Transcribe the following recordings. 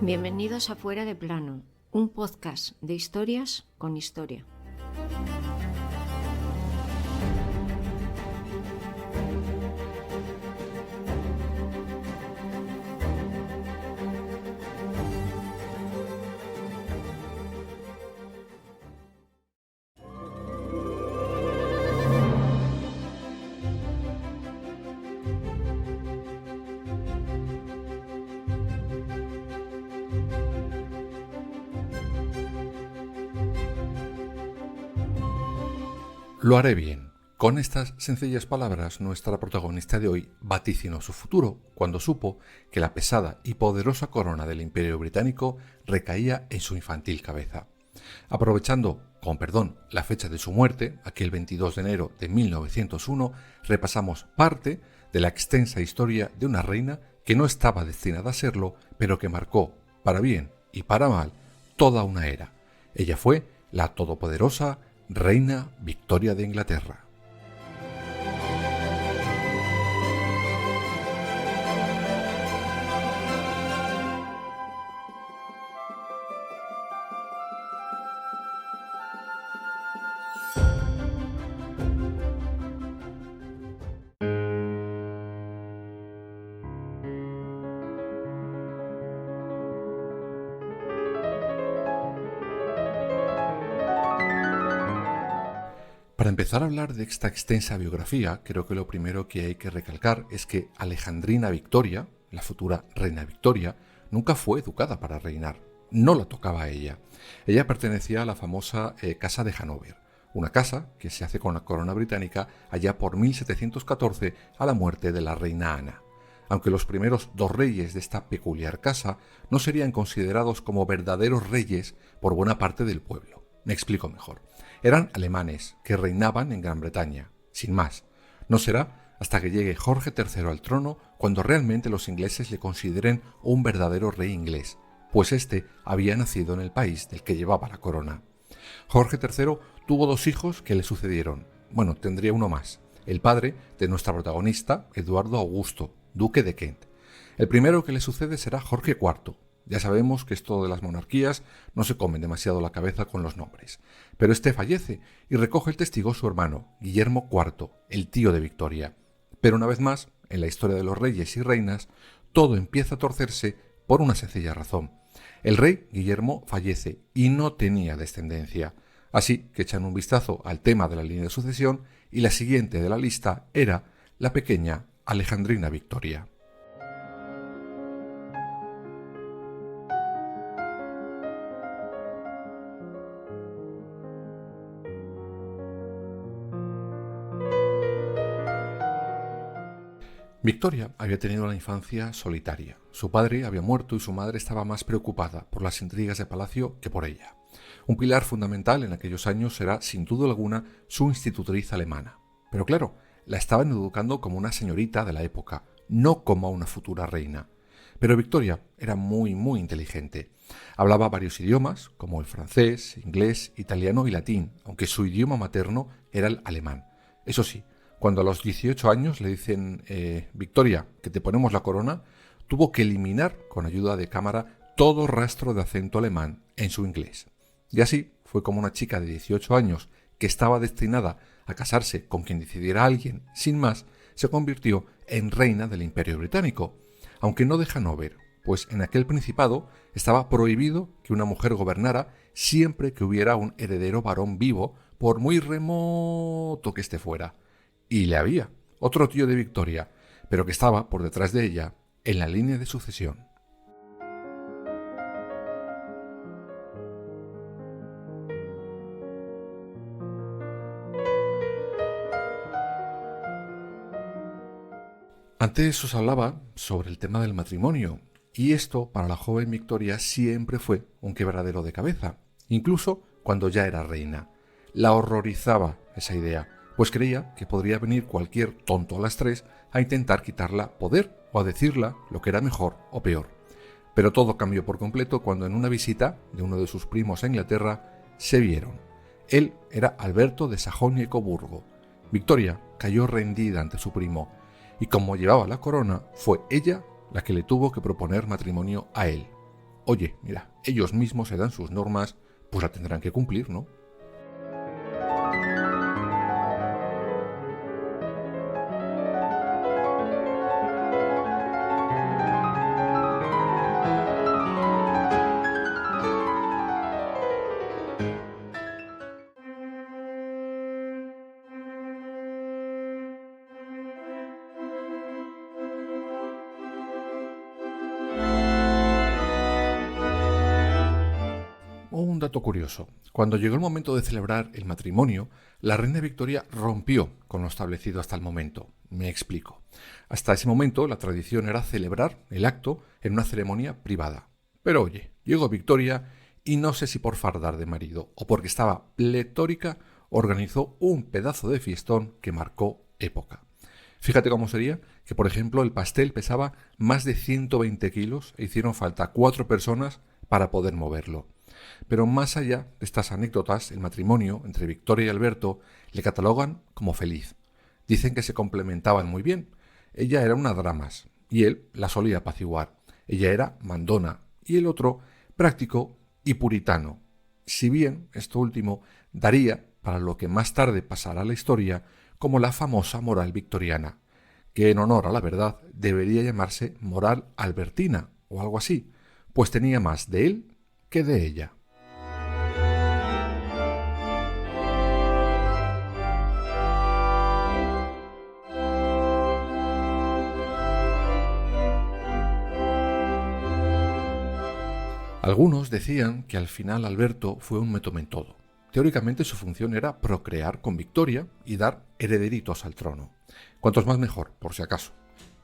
Bienvenidos a Fuera de Plano, un podcast de historias con historia. Lo haré bien. Con estas sencillas palabras, nuestra protagonista de hoy vaticinó su futuro cuando supo que la pesada y poderosa corona del Imperio Británico recaía en su infantil cabeza. Aprovechando, con perdón, la fecha de su muerte, aquel 22 de enero de 1901, repasamos parte de la extensa historia de una reina que no estaba destinada a serlo, pero que marcó, para bien y para mal, toda una era. Ella fue la todopoderosa Reina Victoria de Inglaterra. Para empezar a hablar de esta extensa biografía, creo que lo primero que hay que recalcar es que Alejandrina Victoria, la futura reina Victoria, nunca fue educada para reinar. No la tocaba a ella. Ella pertenecía a la famosa Casa de Hanover, una casa que se hace con la corona británica allá por 1714 a la muerte de la reina Ana. Aunque los primeros dos reyes de esta peculiar casa no serían considerados como verdaderos reyes por buena parte del pueblo. Me explico mejor. Eran alemanes que reinaban en Gran Bretaña, sin más. No será hasta que llegue Jorge III al trono cuando realmente los ingleses le consideren un verdadero rey inglés, pues este había nacido en el país del que llevaba la corona. Jorge III tuvo dos hijos que le sucedieron. Bueno, tendría uno más, el padre de nuestra protagonista, Eduardo Augusto, duque de Kent. El primero que le sucede será Jorge IV. Ya sabemos que esto de las monarquías no se comen demasiado la cabeza con los nombres. Pero este fallece y recoge el testigo su hermano, Guillermo IV, el tío de Victoria. Pero una vez más, en la historia de los reyes y reinas, todo empieza a torcerse por una sencilla razón. El rey Guillermo fallece y no tenía descendencia. Así que echan un vistazo al tema de la línea de sucesión y la siguiente de la lista era la pequeña Alejandrina Victoria. Victoria había tenido una infancia solitaria. Su padre había muerto y su madre estaba más preocupada por las intrigas de palacio que por ella. Un pilar fundamental en aquellos años era, sin duda alguna, su institutriz alemana. Pero claro, la estaban educando como una señorita de la época, no como a una futura reina. Pero Victoria era muy inteligente. Hablaba varios idiomas, como el francés, inglés, italiano y latín, aunque su idioma materno era el alemán. Eso sí, cuando a los 18 años le dicen Victoria, que te ponemos la corona, tuvo que eliminar, con ayuda de cámara, todo rastro de acento alemán en su inglés. Y así fue como una chica de 18 años, que estaba destinada a casarse con quien decidiera alguien, sin más, se convirtió en reina del Imperio Británico, aunque no de Hanover, pues en aquel principado estaba prohibido que una mujer gobernara siempre que hubiera un heredero varón vivo, por muy remoto que éste fuera. Y le había, otro tío de Victoria, pero que estaba por detrás de ella, en la línea de sucesión. Antes os hablaba sobre el tema del matrimonio, y esto para la joven Victoria siempre fue un quebradero de cabeza, incluso cuando ya era reina. La horrorizaba esa idea, pues creía que podría venir cualquier tonto a las 3 a intentar quitarla poder o a decirla lo que era mejor o peor. Pero todo cambió por completo cuando en una visita de uno de sus primos a Inglaterra se vieron. Él era Alberto de Sajonia y Coburgo. Victoria cayó rendida ante su primo, y como llevaba la corona, fue ella la que le tuvo que proponer matrimonio a él. oye, mira, ellos mismos se dan sus normas, pues la tendrán que cumplir, ¿no? Un dato curioso. Cuando llegó el momento de celebrar el matrimonio, la reina Victoria rompió con lo establecido hasta el momento. Me explico. Hasta ese momento la tradición era celebrar el acto en una ceremonia privada. Pero oye, llegó Victoria y no sé si por fardar de marido o porque estaba pletórica, organizó un pedazo de fiestón que marcó época. Fíjate cómo sería que, por ejemplo, el pastel pesaba más de 120 kilos e hicieron falta 4 personas para poder moverlo. Pero más allá de estas anécdotas, el matrimonio entre Victoria y Alberto le catalogan como feliz. Dicen que se complementaban muy bien. Ella era una dramas y él la solía apaciguar. Ella era mandona y el otro práctico y puritano. Si bien esto último daría para lo que más tarde pasará a la historia como la famosa moral victoriana, que en honor a la verdad debería llamarse moral albertina o algo así, pues tenía más de él que de ella. Algunos decían que al final Alberto fue un metomentodo. Teóricamente su función era procrear con Victoria y dar herederitos al trono. Cuantos más mejor, por si acaso.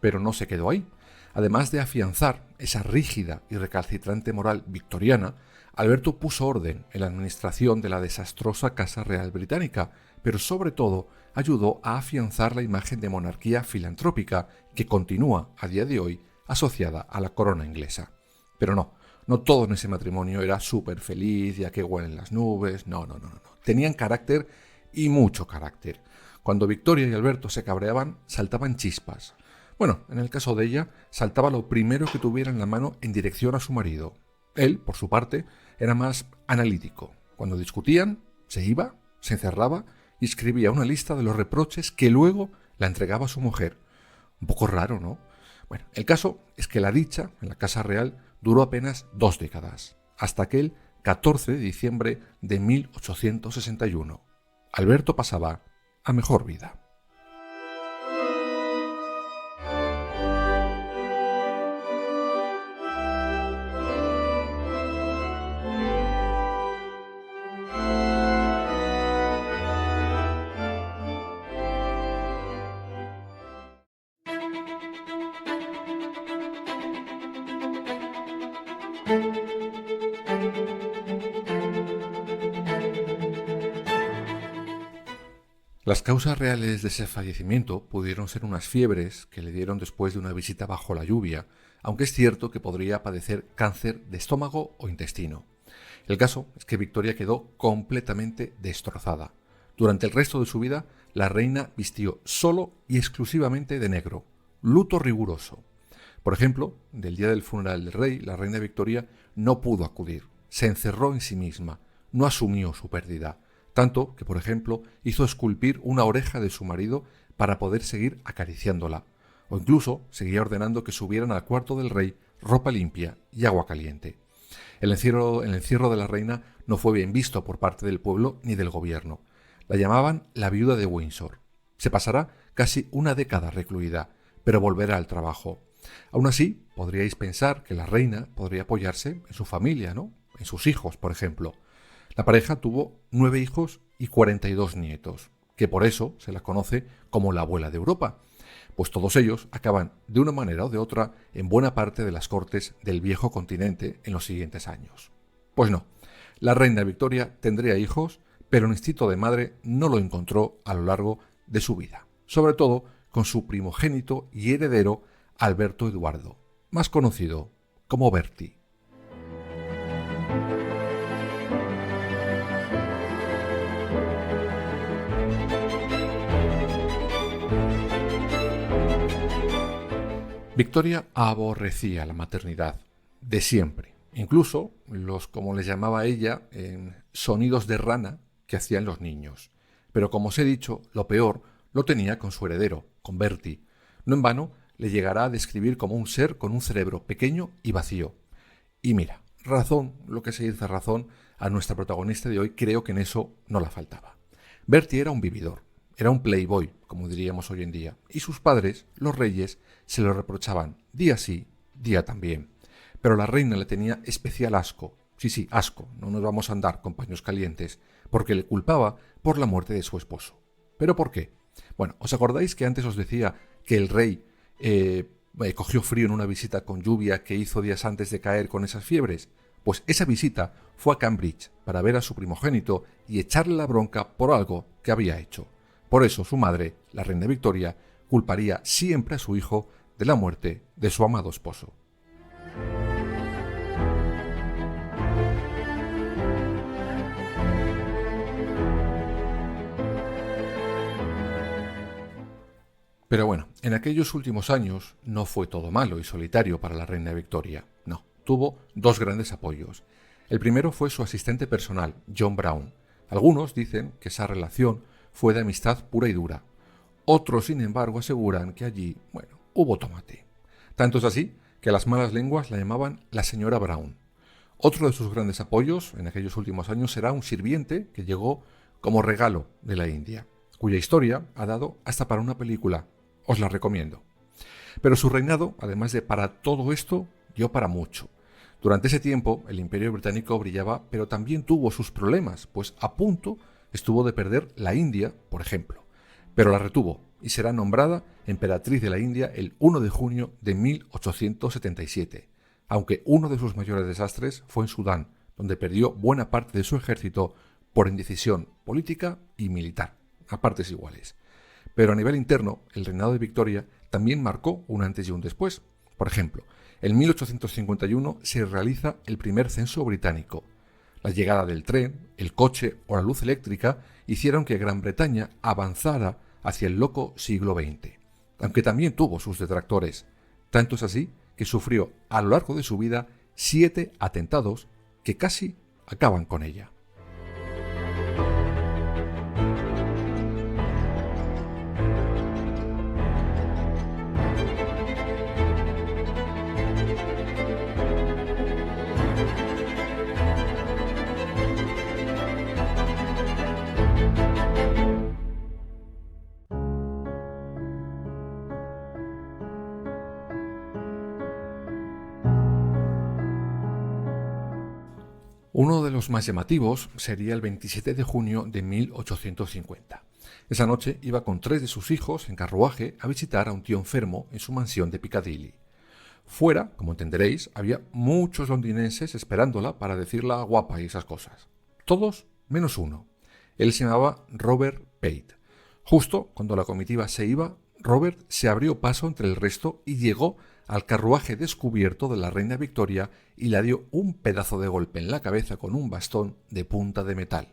Pero no se quedó ahí. Además de afianzar esa rígida y recalcitrante moral victoriana, Alberto puso orden en la administración de la desastrosa Casa Real Británica, pero sobre todo ayudó a afianzar la imagen de monarquía filantrópica que continúa a día de hoy asociada a la corona inglesa. Pero no todo en ese matrimonio era súper feliz y a qué huelen las nubes, no. Tenían carácter y mucho carácter. Cuando Victoria y Alberto se cabreaban, saltaban chispas. Bueno, en el caso de ella, saltaba lo primero que tuviera en la mano en dirección a su marido. Él, por su parte, era más analítico. Cuando discutían, se iba, se encerraba y escribía una lista de los reproches que luego la entregaba a su mujer. Un poco raro, ¿no? Bueno, el caso es que la dicha en la Casa Real duró apenas 2 décadas, hasta aquel 14 de diciembre de 1861. Alberto pasaba a mejor vida. Las causas reales de ese fallecimiento pudieron ser unas fiebres que le dieron después de una visita bajo la lluvia, aunque es cierto que podría padecer cáncer de estómago o intestino. El caso es que Victoria quedó completamente destrozada. Durante el resto de su vida, la reina vistió solo y exclusivamente de negro, luto riguroso. Por ejemplo, del día del funeral del rey, la reina Victoria no pudo acudir, se encerró en sí misma, no asumió su pérdida. Tanto que, por ejemplo, hizo esculpir una oreja de su marido para poder seguir acariciándola, o incluso seguía ordenando que subieran al cuarto del rey ropa limpia y agua caliente. El encierro de la reina no fue bien visto por parte del pueblo ni del gobierno. La llamaban la viuda de Windsor. Se pasará casi una década recluida, pero volverá al trabajo. Aún así, podríais pensar que la reina podría apoyarse en su familia, ¿no? En sus hijos, por ejemplo. La pareja tuvo 9 hijos y 42 nietos, que por eso se la conoce como la abuela de Europa, pues todos ellos acaban de una manera o de otra en buena parte de las cortes del viejo continente en los siguientes años. Pues no, la reina Victoria tendría hijos, pero el instinto de madre no lo encontró a lo largo de su vida, sobre todo con su primogénito y heredero Alberto Eduardo, más conocido como Bertie. Victoria aborrecía la maternidad, de siempre, incluso los, como les llamaba ella, sonidos de rana que hacían los niños. Pero como os he dicho, lo peor lo tenía con su heredero, con Bertie. No en vano le llegará a describir como un ser con un cerebro pequeño y vacío. Y mira, razón, lo que se dice razón, a nuestra protagonista de hoy creo que en eso no la faltaba. Bertie era un vividor, era un playboy, como diríamos hoy en día, y sus padres, los reyes, se lo reprochaban día sí, día también. Pero la reina le tenía especial asco, sí, asco, no nos vamos a andar con paños calientes, porque le culpaba por la muerte de su esposo. ¿Pero por qué? Bueno, ¿os acordáis que antes os decía que el rey cogió frío en una visita con lluvia que hizo días antes de caer con esas fiebres? Pues esa visita fue a Cambridge para ver a su primogénito y echarle la bronca por algo que había hecho. Por eso su madre, la reina Victoria, culparía siempre a su hijo de la muerte de su amado esposo. Pero bueno, en aquellos últimos años no fue todo malo y solitario para la reina Victoria. No, tuvo dos grandes apoyos. El primero fue su asistente personal, John Brown. Algunos dicen que esa relación fue de amistad pura y dura. Otros, sin embargo, aseguran que allí, hubo tomate. Tanto es así que las malas lenguas la llamaban la señora Brown. Otro de sus grandes apoyos en aquellos últimos años será un sirviente que llegó como regalo de la India, cuya historia ha dado hasta para una película. Os la recomiendo. Pero su reinado, además de para todo esto, dio para mucho. Durante ese tiempo, el Imperio Británico brillaba, pero también tuvo sus problemas, pues a punto estuvo de perder la India, por ejemplo. Pero la retuvo y será nombrada emperatriz de la India el 1 de junio de 1877, aunque uno de sus mayores desastres fue en Sudán, donde perdió buena parte de su ejército por indecisión política y militar, a partes iguales. Pero a nivel interno, el reinado de Victoria también marcó un antes y un después. Por ejemplo, en 1851 se realiza el primer censo británico. La llegada del tren, el coche o la luz eléctrica hicieron que Gran Bretaña avanzara hacia el loco siglo XX, aunque también tuvo sus detractores. Tanto es así que sufrió a lo largo de su vida 7 atentados que casi acaban con ella. Uno de los más llamativos sería el 27 de junio de 1850. Esa noche iba con 3 de sus hijos en carruaje a visitar a un tío enfermo en su mansión de Piccadilly. Fuera, como entenderéis, había muchos londinenses esperándola para decirla guapa y esas cosas. Todos menos uno. Él se llamaba Robert Pate. Justo cuando la comitiva se iba, Robert se abrió paso entre el resto y llegó al carruaje descubierto de la reina Victoria y le dio un pedazo de golpe en la cabeza con un bastón de punta de metal.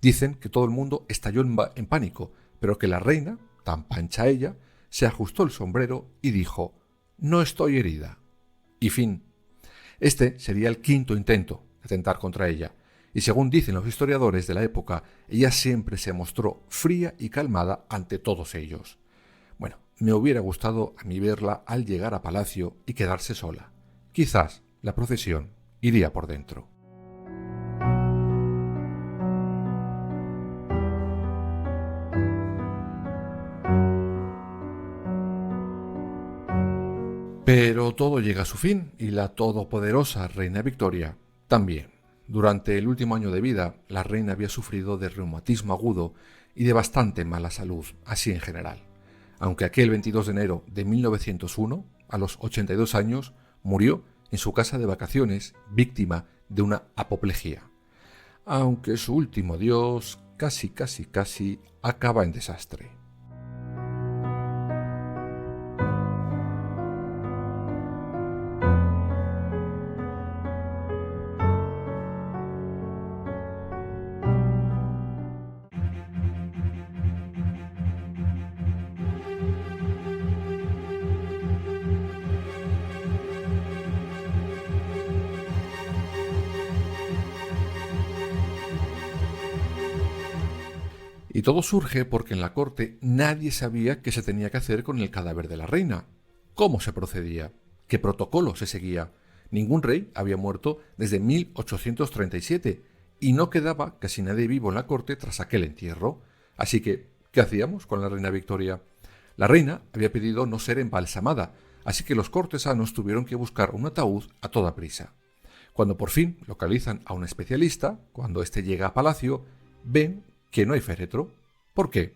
Dicen que todo el mundo estalló en pánico, pero que la reina, tan pancha ella, se ajustó el sombrero y dijo: «No estoy herida». Y fin. Este sería el 5º intento de atentar contra ella, y según dicen los historiadores de la época, ella siempre se mostró fría y calmada ante todos ellos. Bueno, me hubiera gustado a mí verla al llegar a palacio y quedarse sola. Quizás la procesión iría por dentro. Pero todo llega a su fin y la todopoderosa reina Victoria también. Durante el último año de vida, la reina había sufrido de reumatismo agudo y de bastante mala salud, así en general. Aunque aquel 22 de enero de 1901, a los 82 años, murió en su casa de vacaciones, víctima de una apoplejía. Aunque su último adiós casi acaba en desastre. Y todo surge porque en la corte nadie sabía qué se tenía que hacer con el cadáver de la reina, cómo se procedía, qué protocolo se seguía. Ningún rey había muerto desde 1837 y no quedaba casi nadie vivo en la corte tras aquel entierro. Así que, ¿qué hacíamos con la reina Victoria? La reina había pedido no ser embalsamada, así que los cortesanos tuvieron que buscar un ataúd a toda prisa. Cuando por fin localizan a un especialista, cuando éste llega a palacio, ven que no hay féretro. ¿Por qué?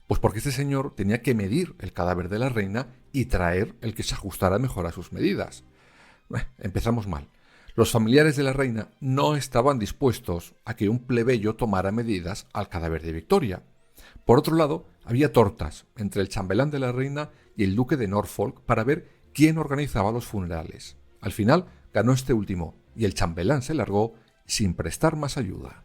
Pues porque este señor tenía que medir el cadáver de la reina y traer el que se ajustara mejor a sus medidas. Empezamos mal. Los familiares de la reina no estaban dispuestos a que un plebeyo tomara medidas al cadáver de Victoria. Por otro lado, había tortas entre el chambelán de la reina y el duque de Norfolk para ver quién organizaba los funerales. Al final ganó este último y el chambelán se largó sin prestar más ayuda.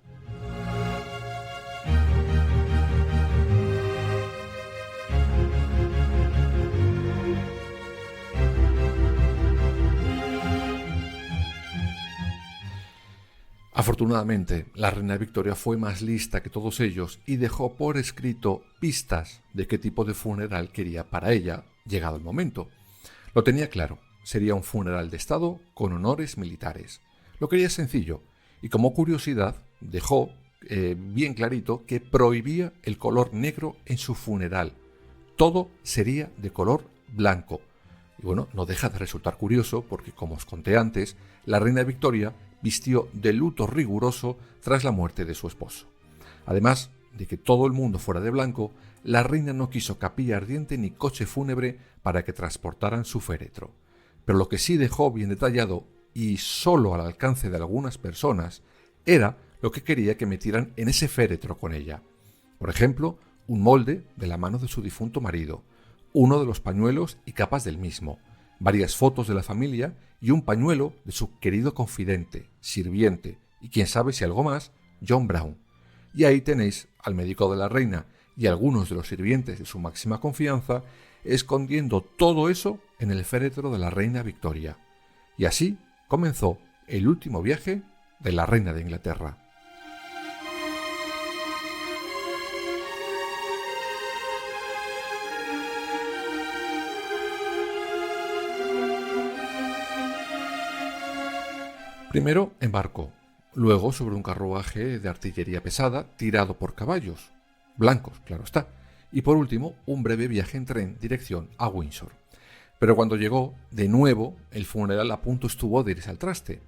Afortunadamente, la reina Victoria fue más lista que todos ellos y dejó por escrito pistas de qué tipo de funeral quería para ella, llegado el momento. Lo tenía claro, sería un funeral de Estado con honores militares. Lo quería sencillo y como curiosidad dejó bien clarito que prohibía el color negro en su funeral. Todo sería de color blanco. Y bueno, no deja de resultar curioso porque, como os conté antes, la reina Victoria vistió de luto riguroso tras la muerte de su esposo. Además de que todo el mundo fuera de blanco, la reina no quiso capilla ardiente ni coche fúnebre para que transportaran su féretro. Pero lo que sí dejó bien detallado, y solo al alcance de algunas personas, era lo que quería que metieran en ese féretro con ella. Por ejemplo, un molde de la mano de su difunto marido, uno de los pañuelos y capas del mismo, varias fotos de la familia y un pañuelo de su querido confidente, sirviente y quién sabe si algo más, John Brown. Y ahí tenéis al médico de la reina y algunos de los sirvientes de su máxima confianza escondiendo todo eso en el féretro de la reina Victoria. Y así comenzó el último viaje de la reina de Inglaterra. Primero en barco, luego sobre un carruaje de artillería pesada tirado por caballos, blancos, claro está, y por último un breve viaje en tren dirección a Windsor. Pero cuando llegó, de nuevo, el funeral a punto estuvo de irse al traste.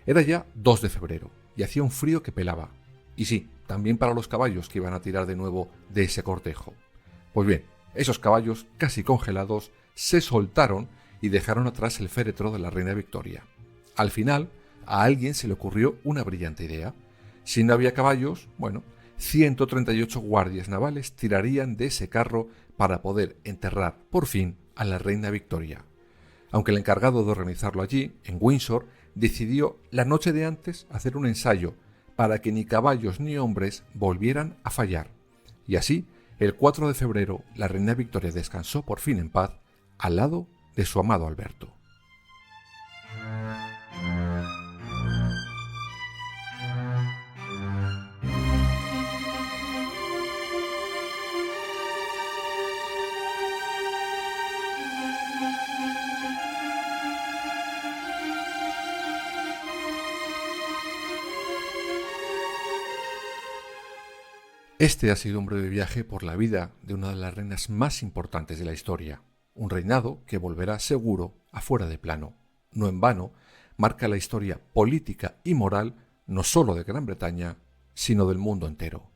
Era ya 2 de febrero y hacía un frío que pelaba. Y sí, también para los caballos que iban a tirar de nuevo de ese cortejo. Pues bien, esos caballos, casi congelados, se soltaron y dejaron atrás el féretro de la reina Victoria. Al final, a alguien se le ocurrió una brillante idea. Si no había caballos, 138 guardias navales tirarían de ese carro para poder enterrar, por fin, a la reina Victoria. Aunque el encargado de organizarlo allí, en Windsor, decidió la noche de antes hacer un ensayo para que ni caballos ni hombres volvieran a fallar. Y así, el 4 de febrero, la reina Victoria descansó por fin en paz al lado de su amado Alberto. Este ha sido un breve viaje por la vida de una de las reinas más importantes de la historia, un reinado que volverá seguro a fuera de plano. No en vano, marca la historia política y moral no solo de Gran Bretaña, sino del mundo entero.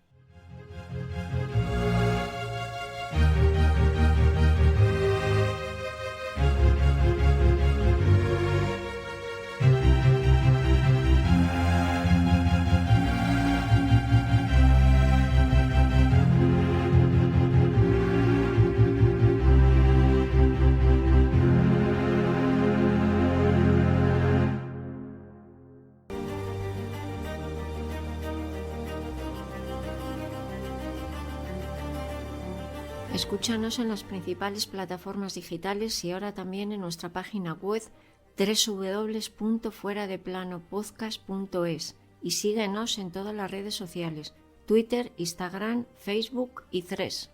Escúchanos en las principales plataformas digitales y ahora también en nuestra página web www.fueradeplanopodcast.es y síguenos en todas las redes sociales. Twitter, Instagram, Facebook y Threads.